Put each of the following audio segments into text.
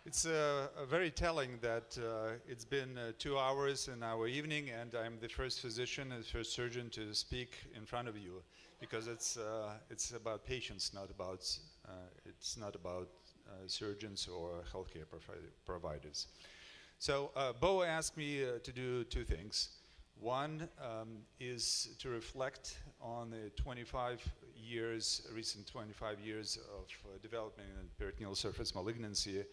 It's very telling that it's been 2 hours in our evening, and I'm the first physician and first surgeon to speak in front of you, because it's about patients, it's not about surgeons or healthcare providers. So Bo asked me to do two things. One is to reflect on the recent 25 years of development in peritoneal surface malignancy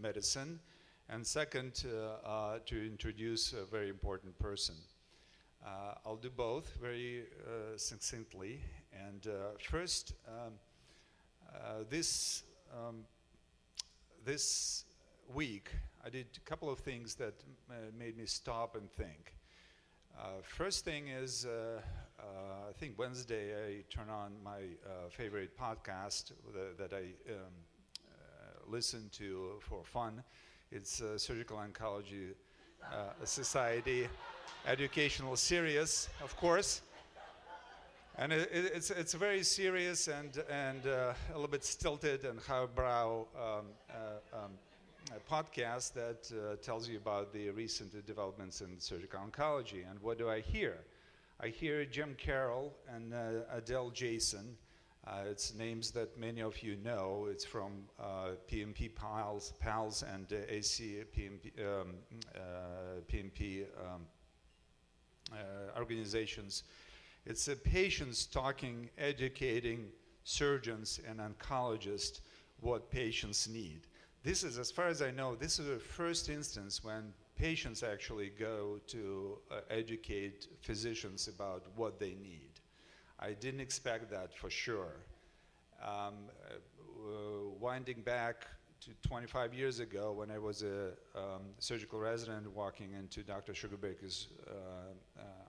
medicine, and second, to introduce a very important person. I'll do both very succinctly. And first, this week, I did a couple of things that made me stop and think. First thing is, I think Wednesday I turn on my favorite podcast that I listen to for fun. It's Surgical Oncology Society Educational Series, of course. And it's a very serious and a little bit stilted and highbrow podcast that tells you about the recent developments in surgical oncology. And what do I hear? I hear Jim Carroll and Adele Jason. It's names that many of you know. It's from PMP PALS and AC PMP organizations. It's patients talking, educating surgeons and oncologists what patients need. This is, as far as I know, this is the first instance when patients actually go to educate physicians about what they need. I didn't expect that for sure. Winding back to 25 years ago, when I was a surgical resident walking into Dr. Sugarbaker's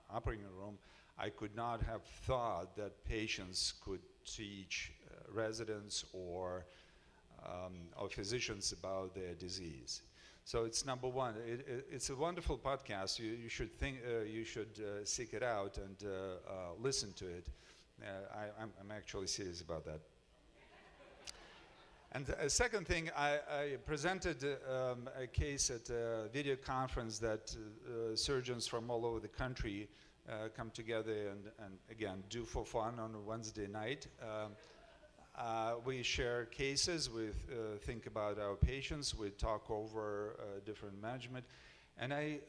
operating room, I could not have thought that patients could teach residents or physicians about their disease. So it's number one. It's a wonderful podcast. You should seek it out and listen to it. I'm actually serious about that. And a second thing, I presented a case at a video conference that surgeons from all over the country come together and again do for fun on a Wednesday night. We share cases, we think about our patients, we talk over different management, and I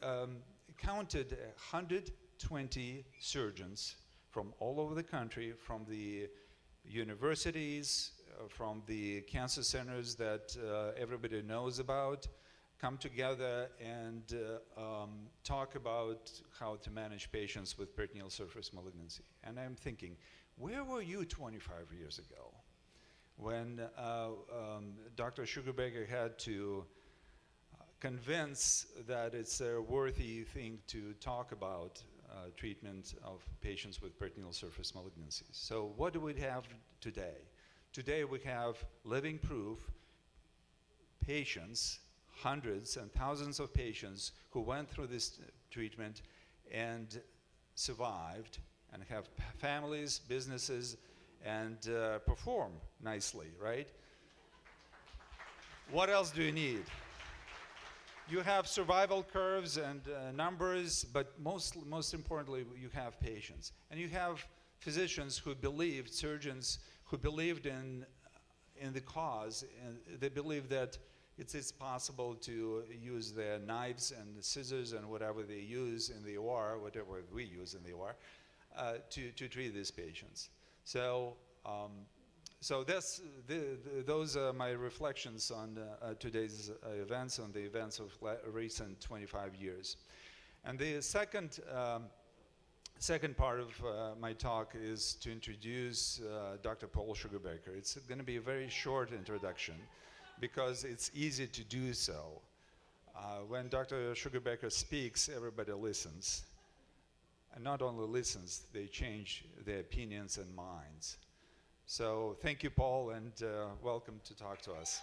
counted 120 surgeons from all over the country, from the universities, from the cancer centers that everybody knows about, come together and talk about how to manage patients with peritoneal surface malignancy. And I'm thinking, where were you 25 years ago when Dr. Sugarbaker had to convince that it's a worthy thing to talk about treatment of patients with peritoneal surface malignancies? So what do we have today? Today we have living proof patients, hundreds and thousands of patients who went through this treatment and survived and have families, businesses, and perform nicely, right? What else do you need? You have survival curves and numbers, but most importantly, you have patients. And you have physicians who believed, surgeons who believed in the cause, and they believe that it's possible to use their knives and scissors and whatever they use in the OR, whatever we use in the OR, to treat these patients. So, those are my reflections on today's events, on the events of recent 25 years. And the second part of my talk is to introduce Dr. Paul Sugarbaker. It's going to be a very short introduction because it's easy to do so. When Dr. Sugarbaker speaks, everybody listens. And not only listens, they change their opinions and minds. So thank you, Paul, and welcome to talk to us.